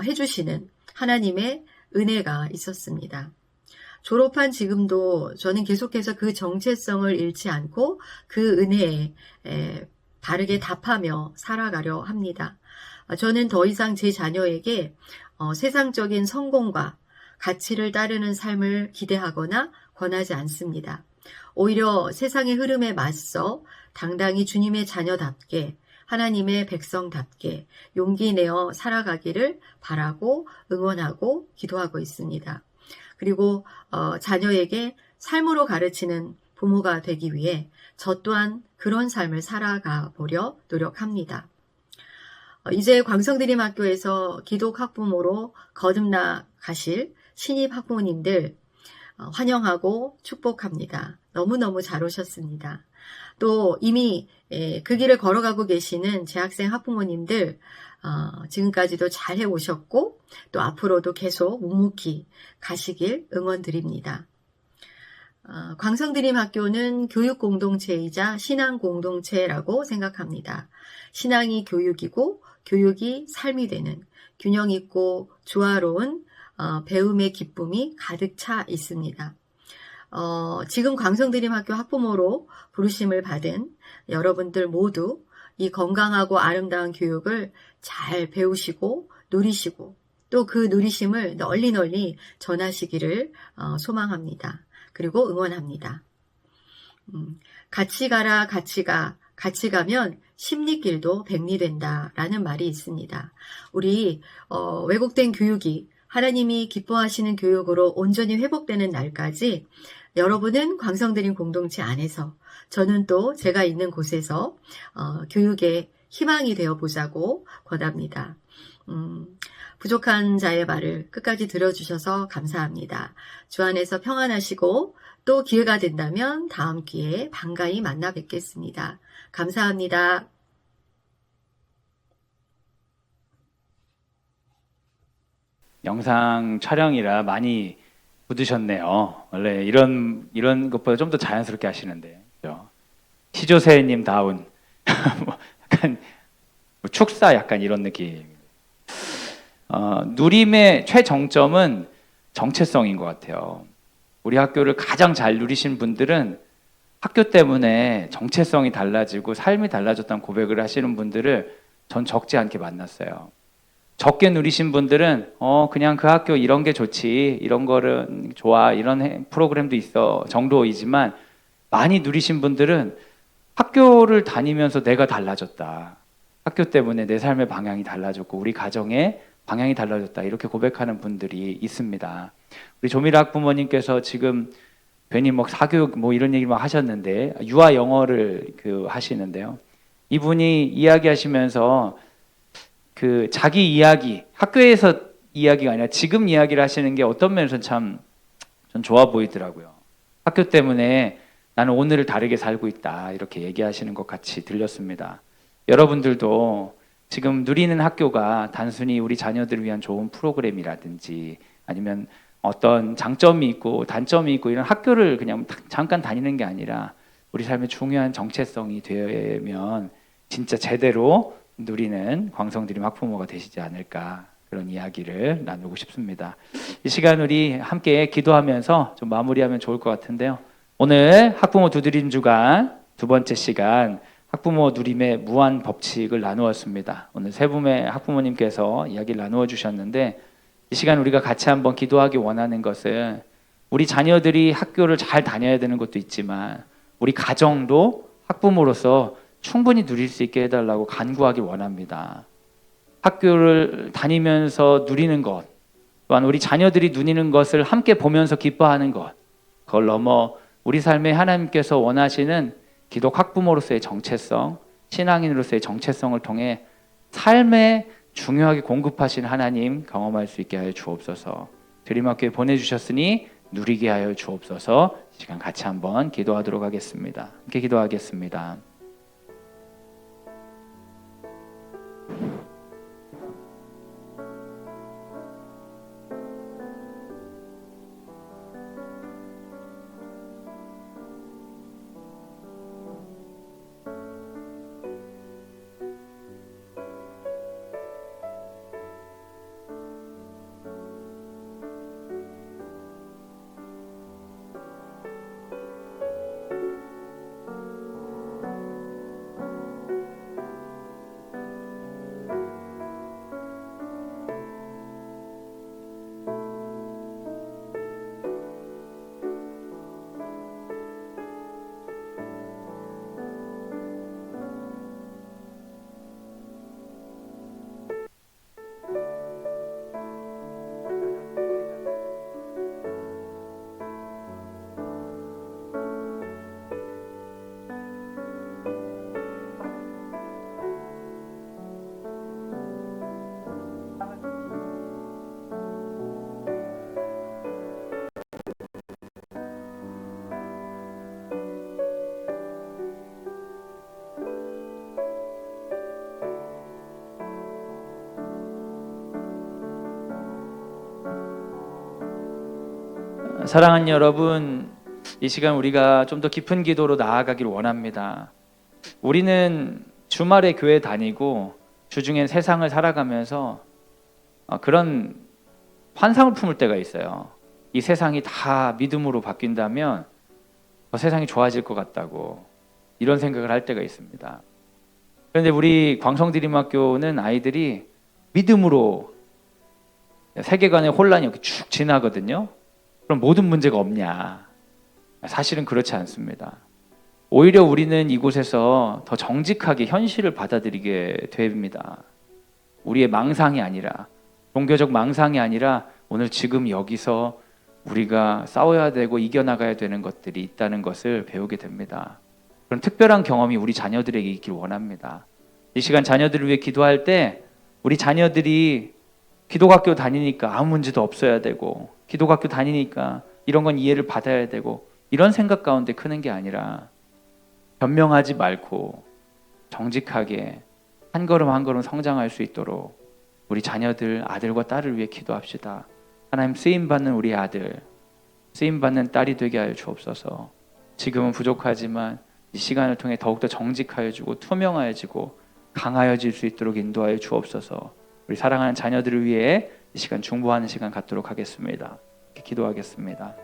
해주시는 하나님의 은혜가 있었습니다. 졸업한 지금도 저는 계속해서 그 정체성을 잃지 않고 그 은혜에 바르게 답하며 살아가려 합니다. 저는 더 이상 제 자녀에게 세상적인 성공과 가치를 따르는 삶을 기대하거나 권하지 않습니다. 오히려 세상의 흐름에 맞서 당당히 주님의 자녀답게 하나님의 백성답게 용기 내어 살아가기를 바라고 응원하고 기도하고 있습니다. 그리고 자녀에게 삶으로 가르치는 부모가 되기 위해 저 또한 그런 삶을 살아가 보려 노력합니다. 이제 광성드림학교에서 기독학부모로 거듭나 가실 신입 학부모님들 환영하고 축복합니다. 너무너무 잘 오셨습니다. 또 이미 그 길을 걸어가고 계시는 재학생 학부모님들 지금까지도 잘 해오셨고 또 앞으로도 계속 묵묵히 가시길 응원드립니다. 광성드림학교는 교육공동체이자 신앙공동체라고 생각합니다. 신앙이 교육이고 교육이 삶이 되는 균형 있고 조화로운 배움의 기쁨이 가득 차 있습니다. 지금 광성드림학교 학부모로 부르심을 받은 여러분들 모두 이 건강하고 아름다운 교육을 잘 배우시고 누리시고 또 그 누리심을 널리 전하시기를 소망합니다. 그리고 응원합니다. 같이 가라 같이 가 같이 가면 십리길도 백리된다라는 말이 있습니다. 우리 왜곡된 교육이 하나님이 기뻐하시는 교육으로 온전히 회복되는 날까지 여러분은 광성드림 공동체 안에서 저는 또 제가 있는 곳에서 교육의 희망이 되어 보자고 권합니다. 부족한 자의 말을 끝까지 들어주셔서 감사합니다. 주 안에서 평안하시고 또 기회가 된다면 다음 기회에 반가이 만나 뵙겠습니다. 감사합니다. 영상 촬영이라 많이 묻으셨네요. 원래 이런 것보다 좀 더 자연스럽게 하시는데, 그죠? 시조새님 다운 뭐 약간 축사 약간 이런 느낌. 누림의 최정점은 정체성인 것 같아요. 우리 학교를 가장 잘 누리신 분들은 학교 때문에 정체성이 달라지고 삶이 달라졌다는 고백을 하시는 분들을 전 적지 않게 만났어요. 적게 누리신 분들은 그냥 그 학교 이런 게 좋지, 이런 거는 좋아, 이런 프로그램도 있어 정도이지만, 많이 누리신 분들은 학교를 다니면서 내가 달라졌다, 학교 때문에 내 삶의 방향이 달라졌고 우리 가정의 방향이 달라졌다 이렇게 고백하는 분들이 있습니다. 우리 조미라 학부모님께서 지금 괜히 뭐 사교육 뭐 이런 얘기 막 하셨는데 유아 영어를 하시는데요. 이분이 이야기하시면서 그 자기 이야기, 학교에서 이야기가 아니라 지금 이야기를 하시는 게 어떤 면에서는 참 전 좋아 보이더라고요. 학교 때문에 나는 오늘을 다르게 살고 있다 이렇게 얘기하시는 것 같이 들렸습니다. 여러분들도 지금 누리는 학교가 단순히 우리 자녀들을 위한 좋은 프로그램이라든지 아니면 어떤 장점이 있고 단점이 있고 이런 학교를 그냥 잠깐 다니는 게 아니라 우리 삶의 중요한 정체성이 되면 진짜 제대로 누리는 광성드림 학부모가 되시지 않을까 그런 이야기를 나누고 싶습니다. 이 시간 우리 함께 기도하면서 좀 마무리하면 좋을 것 같은데요. 오늘 학부모 두드림 주간 두 번째 시간 학부모 누림의 무한 법칙을 나누었습니다. 오늘 세 분의 학부모님께서 이야기를 나누어 주셨는데 이 시간 우리가 같이 한번 기도하기 원하는 것은 우리 자녀들이 학교를 잘 다녀야 되는 것도 있지만 우리 가정도 학부모로서 충분히 누릴 수 있게 해달라고 간구하기 원합니다. 학교를 다니면서 누리는 것, 또한 우리 자녀들이 누리는 것을 함께 보면서 기뻐하는 것, 그걸 넘어 우리 삶에 하나님께서 원하시는 기독 학부모로서의 정체성, 신앙인으로서의 정체성을 통해 삶에 중요하게 공급하신 하나님 경험할 수 있게 하여 주옵소서. 드림학교에 보내주셨으니 누리게 하여 주옵소서. 이 시간 같이 한번 기도하도록 하겠습니다. 함께 기도하겠습니다. 사랑하는 여러분, 이 시간 우리가 좀 더 깊은 기도로 나아가길 원합니다. 우리는 주말에 교회 다니고 주중엔 세상을 살아가면서 그런 환상을 품을 때가 있어요. 이 세상이 다 믿음으로 바뀐다면 세상이 좋아질 것 같다고 이런 생각을 할 때가 있습니다. 그런데 우리 광성드림학교는 아이들이 믿음으로 세계관의 혼란이 이렇게 쭉 지나거든요. 그럼 모든 문제가 없냐? 사실은 그렇지 않습니다. 오히려 우리는 이곳에서 더 정직하게 현실을 받아들이게 됩니다. 우리의 망상이 아니라, 종교적 망상이 아니라 오늘 지금 여기서 우리가 싸워야 되고 이겨나가야 되는 것들이 있다는 것을 배우게 됩니다. 그런 특별한 경험이 우리 자녀들에게 있길 원합니다. 이 시간 자녀들을 위해 기도할 때 우리 자녀들이 기독학교 다니니까 아무 문제도 없어야 되고 기독학교 다니니까 이런 건 이해를 받아야 되고 이런 생각 가운데 크는 게 아니라 변명하지 말고 정직하게 한 걸음 한 걸음 성장할 수 있도록 우리 자녀들, 아들과 딸을 위해 기도합시다. 하나님, 쓰임받는 우리 아들, 쓰임받는 딸이 되게 하여 주옵소서. 지금은 부족하지만 이 시간을 통해 더욱더 정직하여지고 투명하여지고 강하여질 수 있도록 인도하여 주옵소서. 우리 사랑하는 자녀들을 위해 이 시간 중보하는 시간 갖도록 하겠습니다. 기도하겠습니다.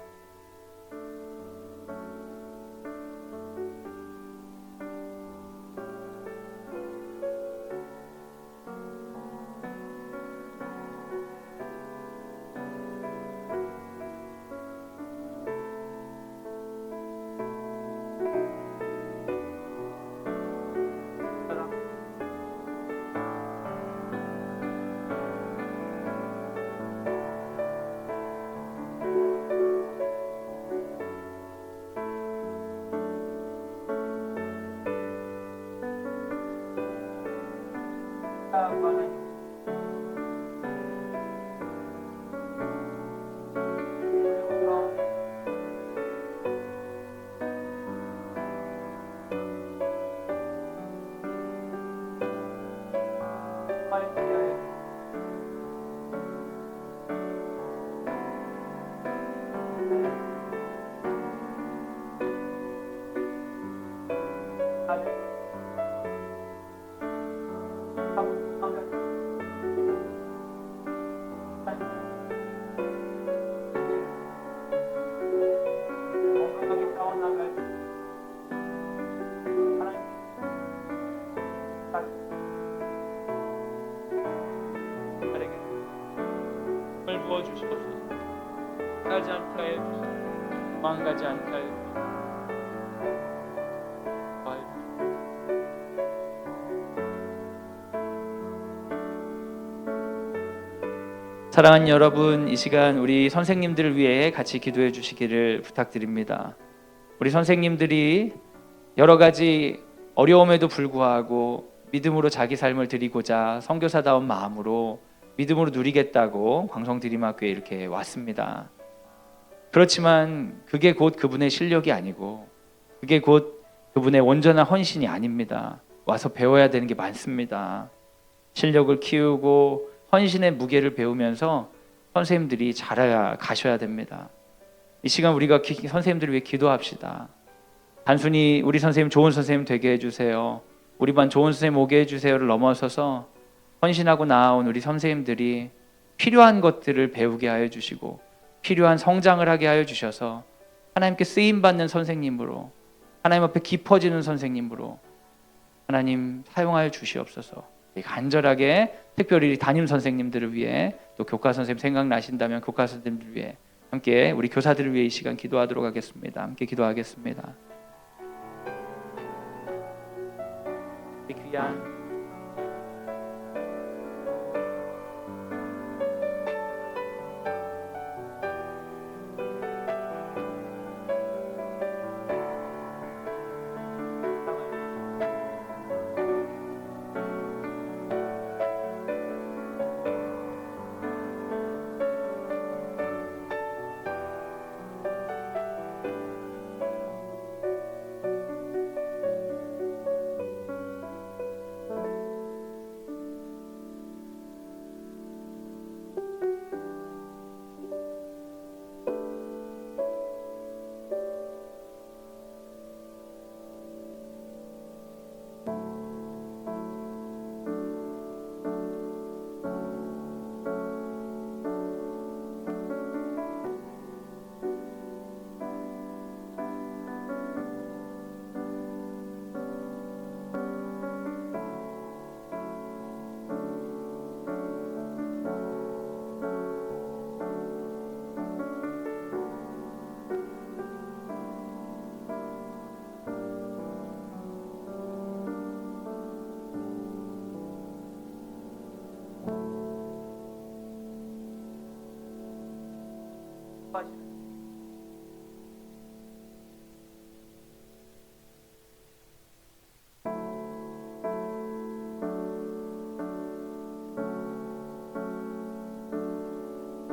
부어 주시옵소서. 가지 않게 하여 주시옵소서. 망가지 않게 하여 주시옵소서. 사랑하는 여러분, 이 시간 우리 선생님들을 위해 같이 기도해 주시기를 부탁드립니다. 우리 선생님들이 여러 가지 어려움에도 불구하고 믿음으로 자기 삶을 드리고자 선교사다운 마음으로 믿음으로 누리겠다고 광성드림학교에 이렇게 왔습니다. 그렇지만 그게 곧 그분의 실력이 아니고 그게 곧 그분의 온전한 헌신이 아닙니다. 와서 배워야 되는 게 많습니다. 실력을 키우고 헌신의 무게를 배우면서 선생님들이 가셔야 됩니다. 이 시간 우리가 선생님들을 위해 기도합시다. 단순히 우리 선생님 좋은 선생님 되게 해주세요, 우리 반 좋은 선생님 오게 해주세요를 넘어서서 헌신하고 나아온 우리 선생님들이 필요한 것들을 배우게 하여 주시고 필요한 성장을 하게 하여 주셔서 하나님께 쓰임받는 선생님으로, 하나님 앞에 깊어지는 선생님으로 하나님 사용하여 주시옵소서. 간절하게 특별히 담임 선생님들을 위해 또 교과 선생님 생각나신다면 교과 선생님들을 위해 함께 우리 교사들을 위해 이 시간 기도하도록 하겠습니다. 함께 기도하겠습니다. 이 귀한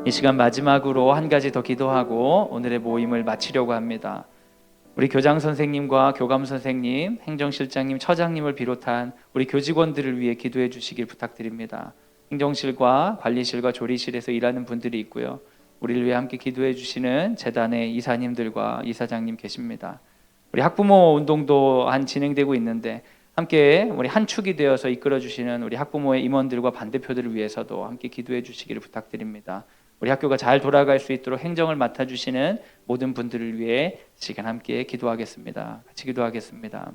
이 시간 마지막으로 한 가지 더 기도하고 오늘의 모임을 마치려고 합니다. 우리 교장 선생님과 교감 선생님, 행정실장님, 처장님을 비롯한 우리 교직원들을 위해 기도해 주시길 부탁드립니다. 행정실과 관리실과 조리실에서 일하는 분들이 있고요. 우리를 위해 함께 기도해 주시는 재단의 이사님들과 이사장님 계십니다. 우리 학부모 운동도 진행되고 있는데 함께 우리 한 축이 되어서 이끌어 주시는 우리 학부모의 임원들과 반대표들을 위해서도 함께 기도해 주시기를 부탁드립니다. 우리 학교가 잘 돌아갈 수 있도록 행정을 맡아주시는 모든 분들을 위해 시간 함께 기도하겠습니다. 같이 기도하겠습니다.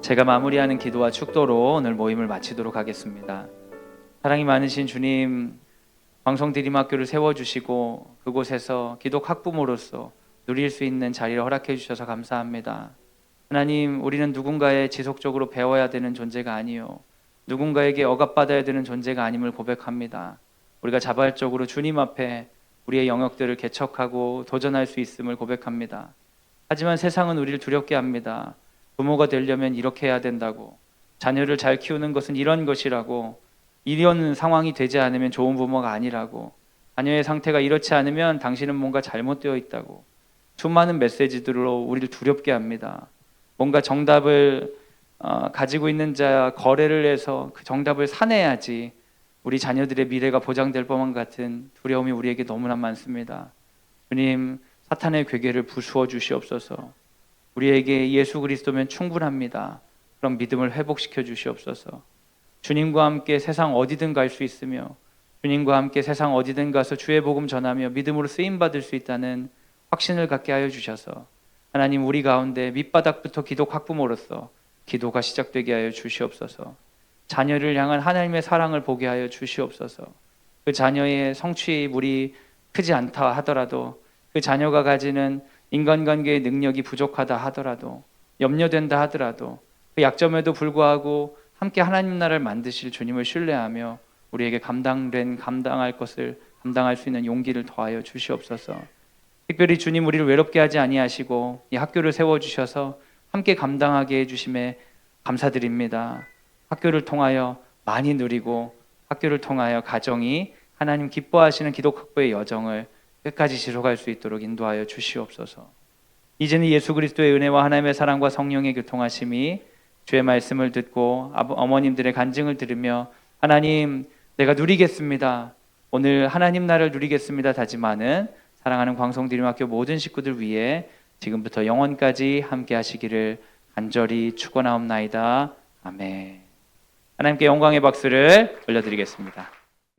제가 마무리하는 기도와 축도로 오늘 모임을 마치도록 하겠습니다. 사랑이 많으신 주님, 광성드림학교를 세워주시고 그곳에서 기독 학부모로서 누릴 수 있는 자리를 허락해 주셔서 감사합니다. 하나님, 우리는 누군가에 지속적으로 배워야 되는 존재가 아니요, 누군가에게 억압받아야 되는 존재가 아님을 고백합니다. 우리가 자발적으로 주님 앞에 우리의 영역들을 개척하고 도전할 수 있음을 고백합니다. 하지만 세상은 우리를 두렵게 합니다. 부모가 되려면 이렇게 해야 된다고, 자녀를 잘 키우는 것은 이런 것이라고, 이런 상황이 되지 않으면 좋은 부모가 아니라고, 자녀의 상태가 이렇지 않으면 당신은 뭔가 잘못되어 있다고, 수많은 메시지들로 우리를 두렵게 합니다. 뭔가 정답을 가지고 있는 자 거래를 해서 그 정답을 사내야지 우리 자녀들의 미래가 보장될 법만 같은 두려움이 우리에게 너무나 많습니다. 주님, 사탄의 괴계를 부수어 주시옵소서. 우리에게 예수 그리스도면 충분합니다. 그런 믿음을 회복시켜 주시옵소서. 주님과 함께 세상 어디든 갈 수 있으며, 주님과 함께 세상 어디든 가서 주의 복음 전하며 믿음으로 쓰임받을 수 있다는 확신을 갖게 하여 주셔서 하나님, 우리 가운데 밑바닥부터 기독 학부모로서 기도가 시작되게 하여 주시옵소서. 자녀를 향한 하나님의 사랑을 보게 하여 주시옵소서. 그 자녀의 성취물이 크지 않다 하더라도, 그 자녀가 가지는 인간관계의 능력이 부족하다 하더라도, 염려된다 하더라도, 그 약점에도 불구하고 함께 하나님 나라를 만드실 주님을 신뢰하며 우리에게 감당할 것을 감당할 수 있는 용기를 더하여 주시옵소서. 특별히 주님, 우리를 외롭게 하지 아니하시고 이 학교를 세워주셔서 함께 감당하게 해주심에 감사드립니다. 학교를 통하여 많이 누리고, 학교를 통하여 가정이 하나님 기뻐하시는 기독학부의 여정을 끝까지 지속할 수 있도록 인도하여 주시옵소서. 이제는 예수 그리스도의 은혜와 하나님의 사랑과 성령의 교통하심이 주의 말씀을 듣고 어머님들의 간증을 들으며 하나님, 내가 누리겠습니다, 오늘 하나님 나라를 누리겠습니다 다짐하는 사랑하는 광성드림학교 모든 식구들 위해 지금부터 영원까지 함께 하시기를 간절히 축원하옵나이다. 아멘. 하나님께 영광의 박수를 올려드리겠습니다.